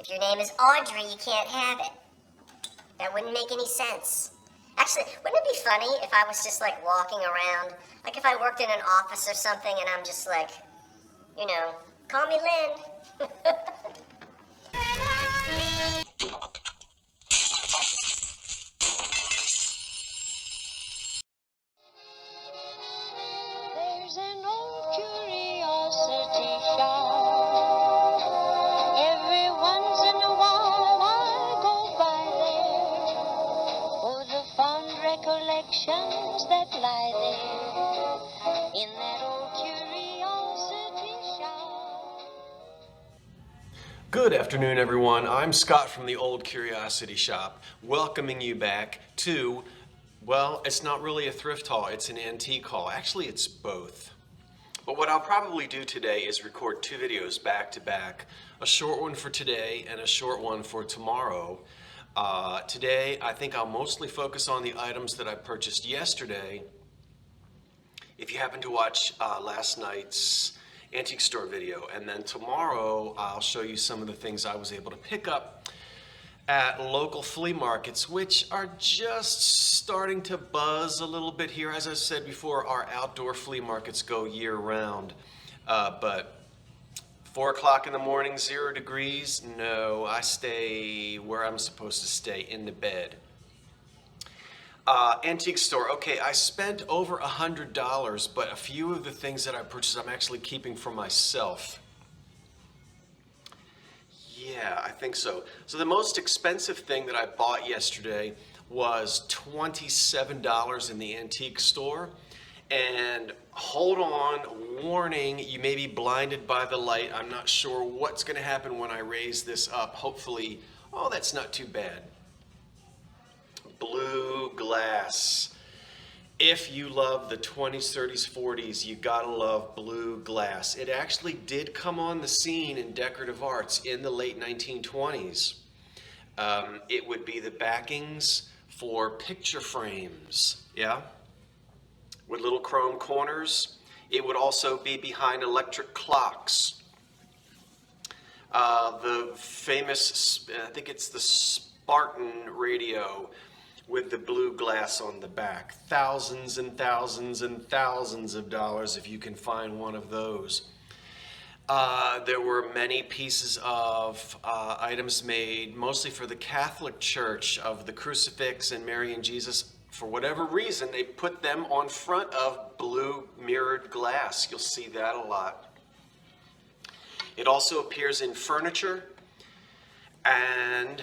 If your name is Audrey, you can't have it. That wouldn't make any sense. Actually, wouldn't it be funny if I was just like walking around, like if I worked in an office or something and I'm just like, you know, call me Lynn. There's an old curiosity shop. Every once in a while I go by there for the fond recollections that lie there in that old curiosity shop. Good afternoon, everyone. I'm Scott from the Old Curiosity Shop, welcoming you back to, well, it's not really a thrift haul, it's an antique haul. Actually, it's both. But what I'll probably do today is record two videos back to back, a short one for today and a short one for tomorrow. Today, I think I'll mostly focus on the items that I purchased yesterday. If you happen to watch last night's antique store video, and then tomorrow I'll show you some of the things I was able to pick up at local flea markets, which are just starting to buzz a little bit here. As I said before, our outdoor flea markets go year round, but 4 o'clock in the morning, 0 degrees, no, I stay where I'm supposed to stay, in the bed. Antique store. Okay, I spent over $100, but a few of the things that I purchased I'm actually keeping for myself. Yeah, I think so. So the most expensive thing that I bought yesterday was $27 in the antique store. And hold on, warning, you may be blinded by the light. I'm not sure what's going to happen when I raise this up. Hopefully, oh, that's not too bad. Blue glass. If you love the 20s, 30s, 40s, you gotta love blue glass. It actually did come on the scene in decorative arts in the late 1920s. It would be the backings for picture frames, yeah? With little chrome corners. It would also be behind electric clocks. The famous, I think it's the Spartan radio, with the blue glass on the back. Thousands and thousands and thousands of dollars if you can find one of those. There were many pieces of items made, mostly for the Catholic Church, of the crucifix and Mary and Jesus. For whatever reason, they put them on front of blue mirrored glass. You'll see that a lot. It also appears in furniture and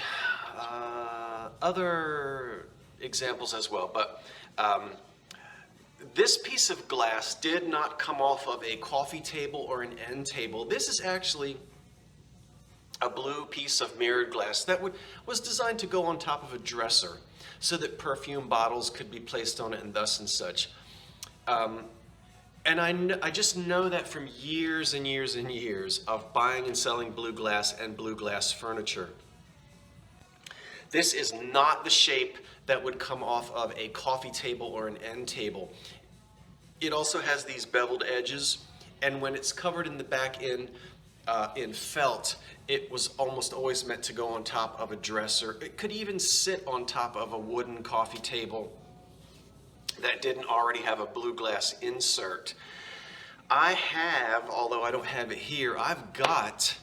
other examples as well, but this piece of glass did not come off of a coffee table or an end table. This is actually a blue piece of mirrored glass that was designed to go on top of a dresser so that perfume bottles could be placed on it and thus and such. And I just know that from years and years and years of buying and selling blue glass and blue glass furniture. This is not the shape that would come off of a coffee table or an end table. It also has these beveled edges, and when it's covered in the back end in felt, it was almost always meant to go on top of a dresser. It could even sit on top of a wooden coffee table that didn't already have a blue glass insert. I have, although I don't have it here, I've got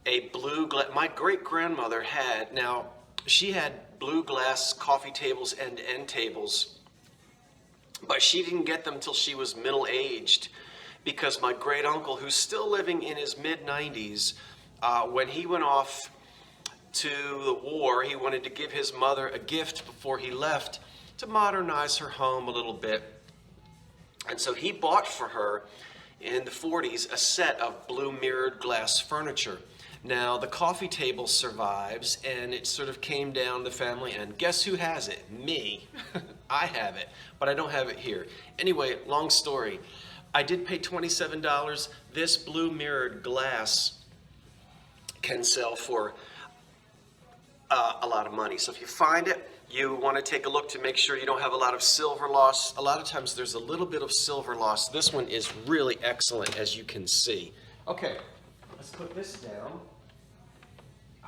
a blue glass. My great-grandmother had, now she had blue glass coffee tables and end tables, but she didn't get them till she was middle-aged, because my great-uncle, who's still living in his mid-90s, when he went off to the war, he wanted to give his mother a gift before he left to modernize her home a little bit. And so he bought for her in the 40s a set of blue mirrored glass furniture. Now, the coffee table survives, and it sort of came down the family, and guess who has it? Me. I have it, but I don't have it here. Anyway, long story. I did pay $27. This blue mirrored glass can sell for a lot of money. So if you find it, you want to take a look to make sure you don't have a lot of silver loss. A lot of times there's a little bit of silver loss. This one is really excellent, as you can see. Okay, let's put this down.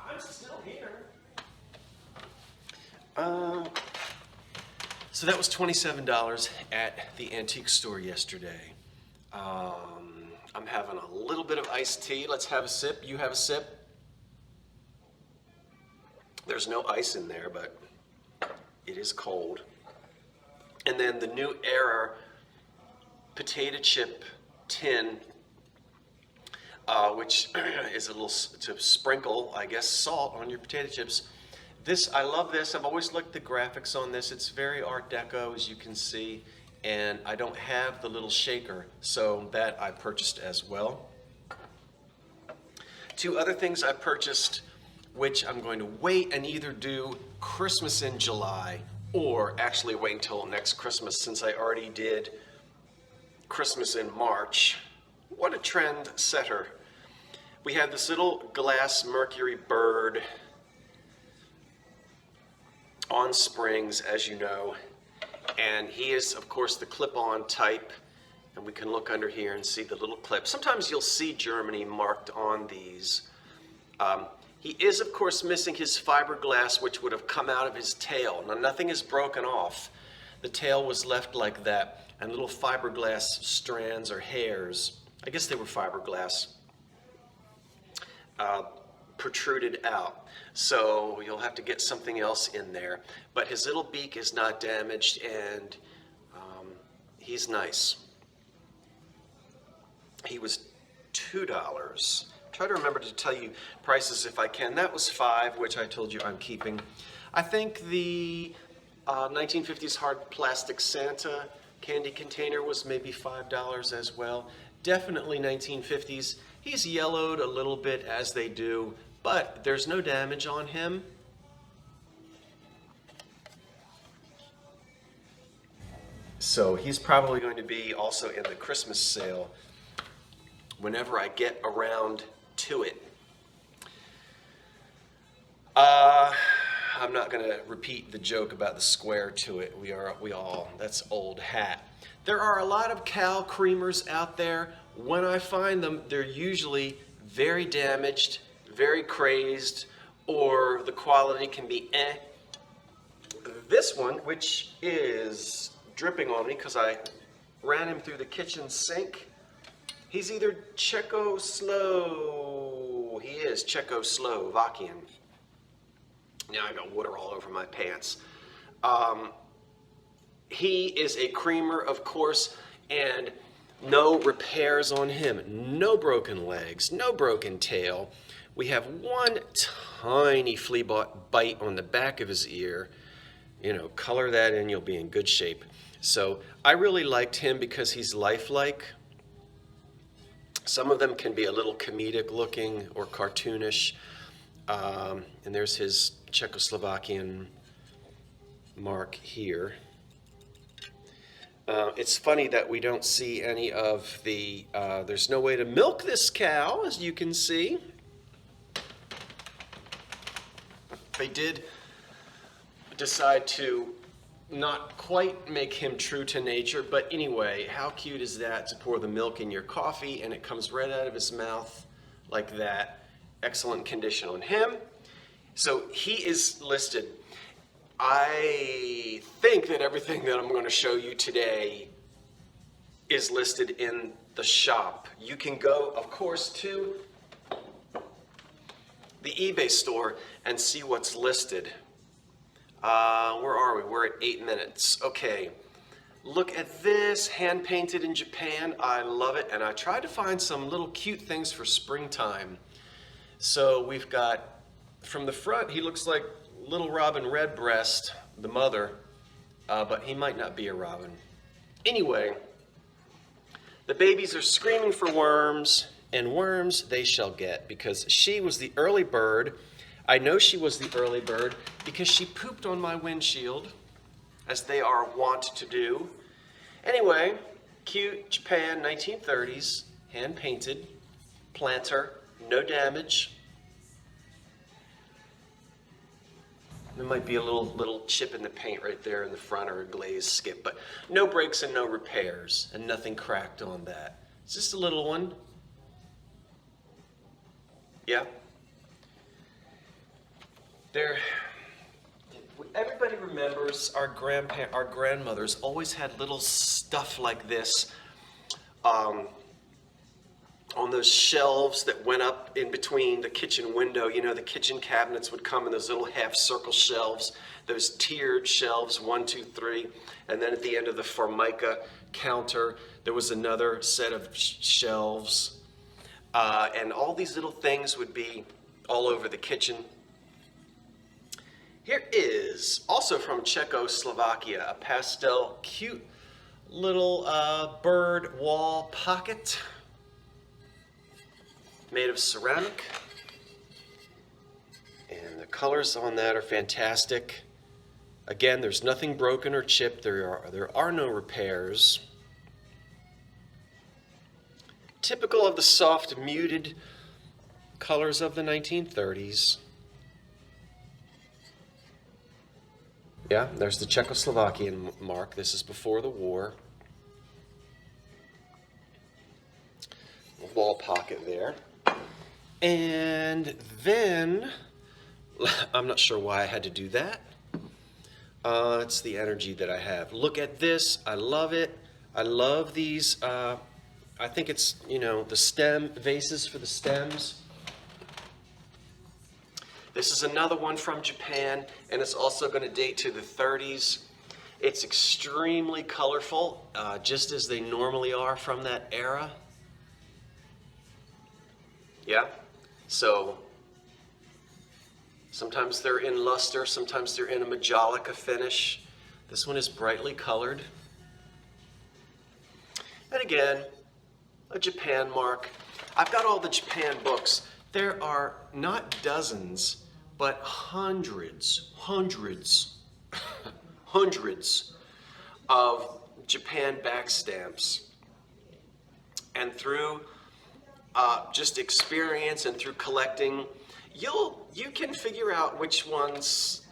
I'm still here. So that was $27 at the antique store yesterday. I'm having a little bit of iced tea. Let's have a sip. You have a sip. There's no ice in there, but it is cold. And then the new era potato chip tin, which is a little to sprinkle, I guess, salt on your potato chips. This, I love this. I've always looked at the graphics on this. It's very Art Deco, as you can see. And I don't have the little shaker, so that I purchased as well. Two other things I purchased, which I'm going to wait and either do Christmas in July or actually wait until next Christmas, since I already did Christmas in March. What a trend setter. We have this little glass Mercury bird on springs, as you know. And he is, of course, the clip-on type, and we can look under here and see the little clip. Sometimes you'll see Germany marked on these. He is, of course, missing his fiberglass, which would have come out of his tail. Now, nothing is broken off. The tail was left like that, and little fiberglass strands or hairs, I guess they were fiberglass, protruded out. So you'll have to get something else in there. But his little beak is not damaged, and he's nice. He was $2. Try to remember to tell you prices if I can. That was $5, which I told you I'm keeping. I think the 1950s hard plastic Santa candy container was maybe $5 as well. Definitely 1950s. He's yellowed a little bit, as they do, but there's no damage on him. So he's probably going to be also in the Christmas sale whenever I get around to it. I'm not going to repeat the joke about the square to it. We all, that's old hat. There are a lot of cow creamers out there. When I find them, they're usually very damaged, very crazed, or the quality can be eh. This one, which is dripping on me because I ran him through the kitchen sink, he's either He is Czechoslovakian. Now I got water all over my pants. He is a creamer, of course, and no repairs on him. No broken legs, no broken tail. We have one tiny flea bite on the back of his ear. You know, color that in, you'll be in good shape. So I really liked him because he's lifelike. Some of them can be a little comedic looking or cartoonish. And there's his Czechoslovakian mark here. It's funny that we don't see any of the, there's no way to milk this cow, as you can see. They did decide to not quite make him true to nature, but anyway, how cute is that, to pour the milk in your coffee and it comes right out of his mouth like that. Excellent condition on him. So he is listed. I think that everything that I'm going to show you today is listed in the shop. You can go, of course, to the eBay store and see what's listed. Where are we? We're at 8 minutes. Okay. Look at this, hand painted in Japan. I love it. And I tried to find some little cute things for springtime. So we've got, from the front, he looks like Little Robin Redbreast, the mother, but he might not be a robin. Anyway, the babies are screaming for worms, and worms they shall get, because she was the early bird. I know she was the early bird because she pooped on my windshield, as they are wont to do. Anyway, cute Japan, 1930s, hand painted, planter, no damage. There might be a little chip in the paint right there in the front, or a glaze skip, but no breaks and no repairs, and nothing cracked on that. It's just a little one. Yeah. Everybody remembers our grandmothers always had little stuff like this on those shelves that went up in between the kitchen window. You know, the kitchen cabinets would come in those little half circle shelves, those tiered shelves, 1, 2, 3, and then at the end of the Formica counter, there was another set of shelves, and all these little things would be all over the kitchen. Here is, also from Czechoslovakia, a pastel, cute little bird wall pocket made of ceramic. And the colors on that are fantastic. Again, there's nothing broken or chipped. There are no repairs. Typical of the soft, muted colors of the 1930s. Yeah, there's the Czechoslovakian mark. This is before the war. Wall pocket there. And then, I'm not sure why I had to do that. It's the energy that I have. Look at this. I love it. I love these. I think it's, you know, the stem vases for the stems. This is another one from Japan, and it's also going to date to the 30s. It's extremely colorful, just as they normally are from that era. Yeah, so sometimes they're in luster, sometimes they're in a Majolica finish. This one is brightly colored. And again, a Japan mark. I've got all the Japan books. There are not dozens, but hundreds of Japan back stamps. And through just experience and through collecting, you can figure out which ones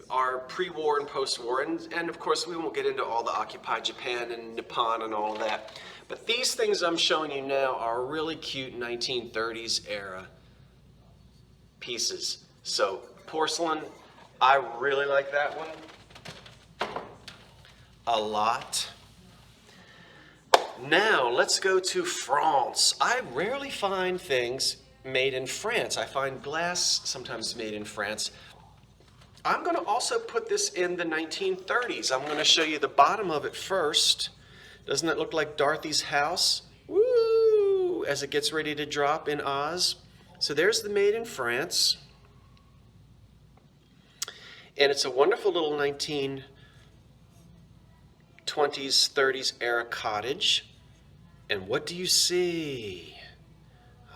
are pre-war and post-war. And of course, we won't get into all the occupied Japan and Nippon and all of that. But these things I'm showing you now are really cute 1930s era pieces. So porcelain, I really like that one a lot. Now let's go to France. I rarely find things made in France. I find glass sometimes made in France. I'm going to also put this in the 1930s. I'm going to show you the bottom of it first. Doesn't that look like Dorothy's house? Woo! As it gets ready to drop in Oz. So there's the made in France. And it's a wonderful little 1920s, 30s era cottage. And what do you see?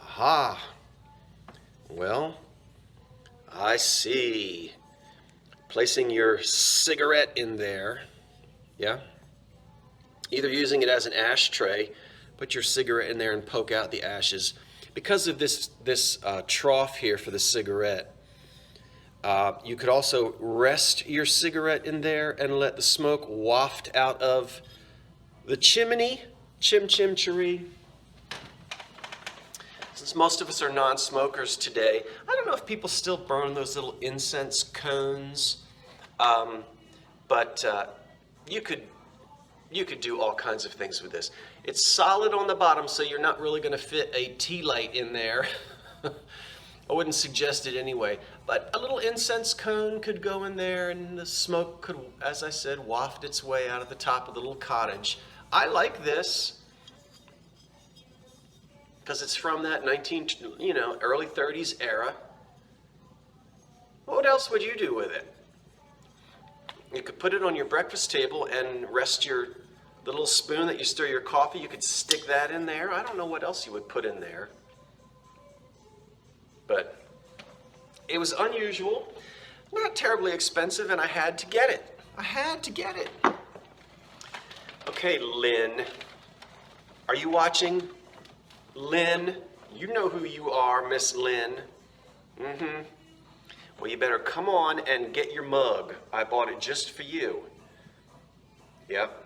Aha! Well, I see. Placing your cigarette in there. Yeah? Either using it as an ashtray, put your cigarette in there and poke out the ashes. Because of this trough here for the cigarette, you could also rest your cigarette in there and let the smoke waft out of the chimney. Chim chim cheree. Since most of us are non-smokers today, I don't know if people still burn those little incense cones, but you could do all kinds of things with this. It's solid on the bottom, so you're not really going to fit a tea light in there. I wouldn't suggest it anyway, but a little incense cone could go in there and the smoke could, as I said, waft its way out of the top of the little cottage. I like this because it's from that early 30s era. What else would you do with it? You could put it on your breakfast table and rest the little spoon that you stir your coffee. You could stick that in there. I don't know what else you would put in there. But it was unusual, not terribly expensive, and I had to get it. I had to get it. Okay, Lynn. Are you watching? Lynn, you know who you are, Miss Lynn. Well, you better come on and get your mug. I bought it just for you. Yep.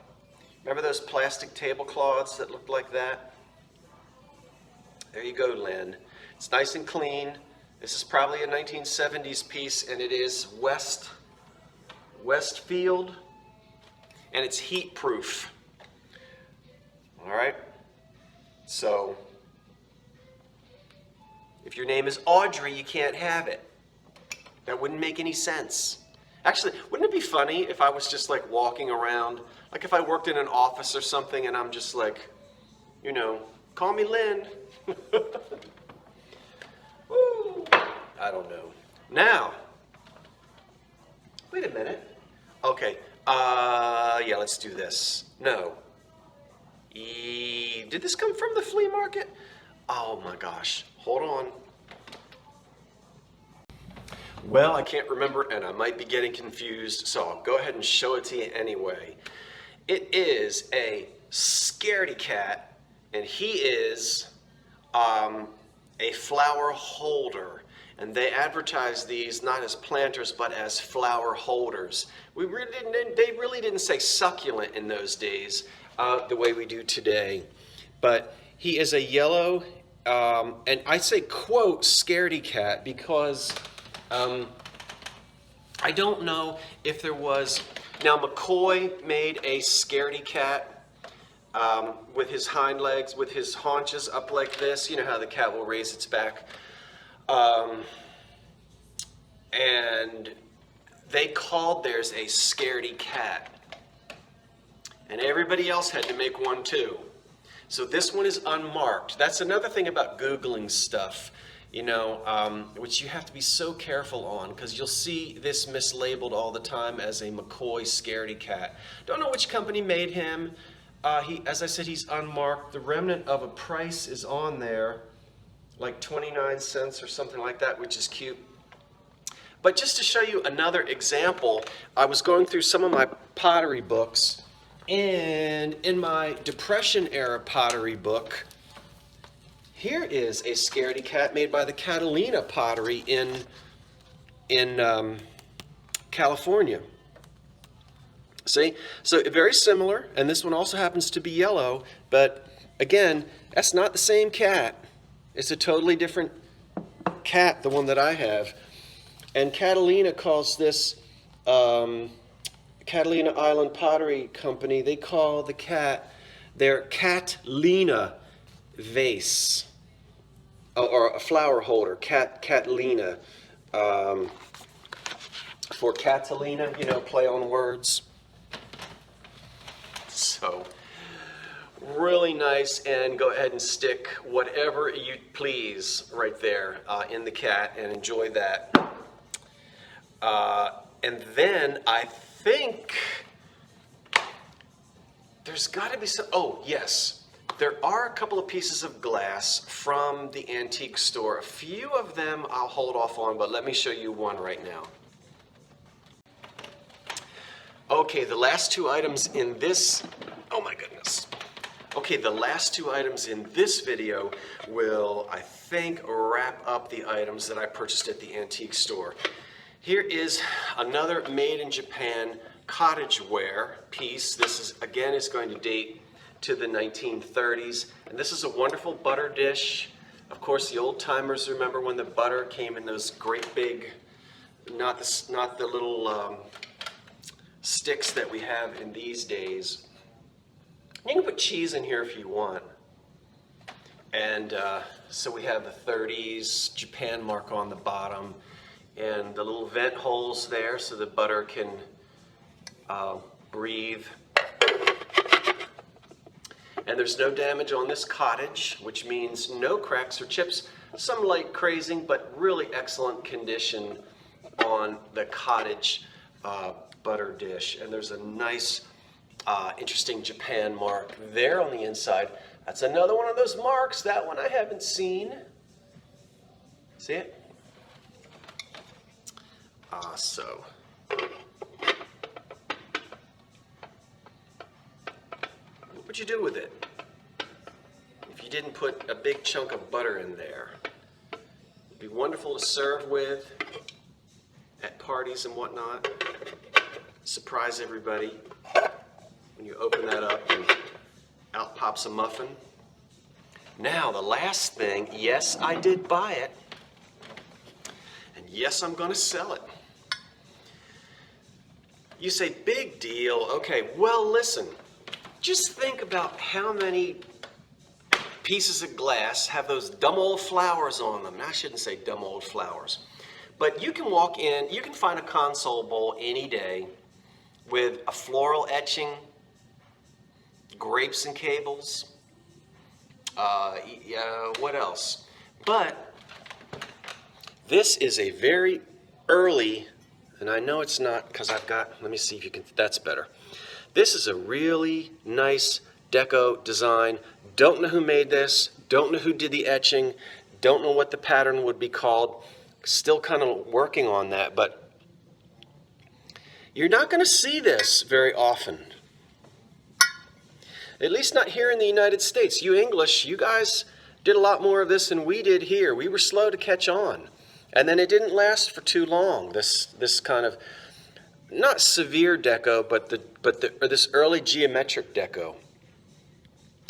Remember those plastic tablecloths that looked like that? There you go, Lynn. It's nice and clean. This is probably a 1970s piece, and it is Westfield, and it's heat proof. All right. So if your name is Audrey, you can't have it. That wouldn't make any sense. Actually, wouldn't it be funny if I was just like walking around, like if I worked in an office or something and I'm just like, you know, call me Lynn. Woo. I don't know. Now, wait a minute. Okay, yeah, let's do this. No. Did this come from the flea market? Oh my gosh, hold on. Well, I can't remember, and I might be getting confused, so I'll go ahead and show it to you anyway. It is a Scaredy cat, and he is a flower holder. And they advertise these not as planters, but as flower holders. They really didn't say succulent in those days the way we do today. But he is a yellow, and I say quote, Scaredy cat because I don't know if there was. Now, McCoy made a Scaredy cat with his hind legs, with his haunches up like this. You know how the cat will raise its back. And they called theirs a Scaredy cat. And everybody else had to make one too. So this one is unmarked. That's another thing about Googling stuff, you know, which you have to be so careful on, because you'll see this mislabeled all the time as a McCoy Scaredy cat. Don't know which company made him. As I said, he's unmarked. The remnant of a price is on there, like 29 cents or something like that, which is cute. But just to show you another example, I was going through some of my pottery books, and in my Depression era pottery book, here is a Scaredy cat made by the Catalina pottery in California. See? So very similar, and this one also happens to be yellow, but again, that's not the same cat. It's a totally different cat, the one that I have. And Catalina calls this, Catalina Island Pottery Company, they call the cat their Catalina vase, or a flower holder, Catalina, for Catalina, you know, play on words. So, really nice, and go ahead and stick whatever you please right there in the cat and enjoy that. And then I think there's got to be some, oh yes, there are a couple of pieces of glass from the antique store. A few of them I'll hold off on, but let me show you one right now. Okay, the last two items in this, oh my goodness. Okay, the last two items in this video will, I think, wrap up the items that I purchased at the antique store. Here is another made in Japan cottage ware piece. This is, again, is going to date to the 1930s. And this is a wonderful butter dish. Of course, the old timers remember when the butter came in those great big, not the little sticks that we have in these days. You can put cheese in here if you want. And so we have the 30s Japan mark on the bottom, and the little vent holes there so the butter can breathe. And there's no damage on this Cottage, which means no cracks or chips. Some light crazing, but really excellent condition on the Cottage butter dish. And there's a nice, interesting Japan mark there on the inside. That's another one of those marks. That one I haven't seen. See it? So. What would you do with it if you didn't put a big chunk of butter in there? It'd be wonderful to serve with at parties and whatnot. Surprise everybody when you open that up and out pops a muffin. Now the last thing, yes, I did buy it. And yes, I'm going to sell it. You say, big deal. Okay, well, listen. Just think about how many pieces of glass have those dumb old flowers on them. I shouldn't say dumb old flowers. But you can walk in, you can find a console bowl any day with a floral etching, grapes and cables, what else? But this is a very early, and I know it's not because I've got, let me see if you can, that's better. This is a really nice Deco design. Don't know who made this, don't know who did the etching, don't know what the pattern would be called. Still kind of working on that, but you're not going to see this very often. At least not here in the United States. You English, you guys did a lot more of this than we did here. We were slow to catch on. And then it didn't last for too long. This kind of, not severe Deco, but this early geometric Deco.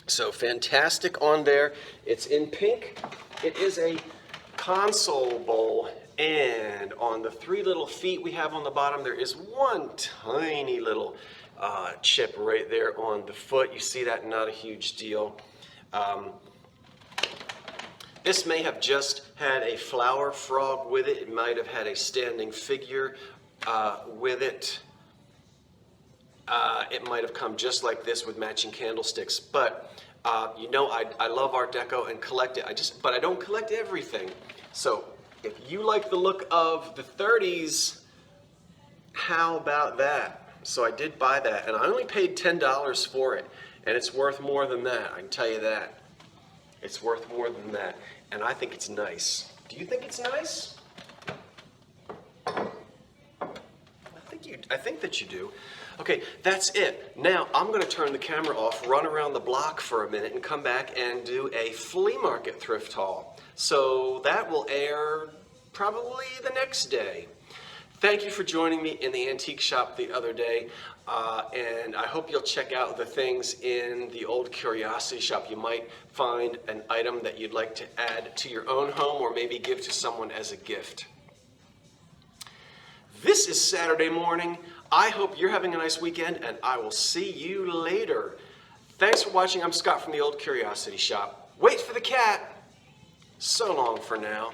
So fantastic on there. It's in pink. It is a console bowl, and on the 3 little feet we have on the bottom, there is one tiny little chip right there on the foot. You see that? Not a huge deal. This may have just had a flower frog with it. It might have had a standing figure with it. It might have come just like this with matching candlesticks. But you know, I love Art Deco and collect it. But I don't collect everything. So if you like the look of the 30s, how about that? So I did buy that, and I only paid $10 for it, and it's worth more than that. I can tell you that. It's worth more than that, and I think it's nice. Do you think it's nice? I think that you do. Okay, that's it. Now I'm going to turn the camera off, run around the block for a minute, and come back and do a flea market thrift haul. So that will air probably the next day. Thank you for joining me in the antique shop the other day, and I hope you'll check out the things in the old curiosity shop. You might find an item that you'd like to add to your own home or maybe give to someone as a gift. This is Saturday morning. I hope you're having a nice weekend, and I will see you later. Thanks for watching. I'm Scott from the Old Curiosity Shop. Wait for the cat. So long for now.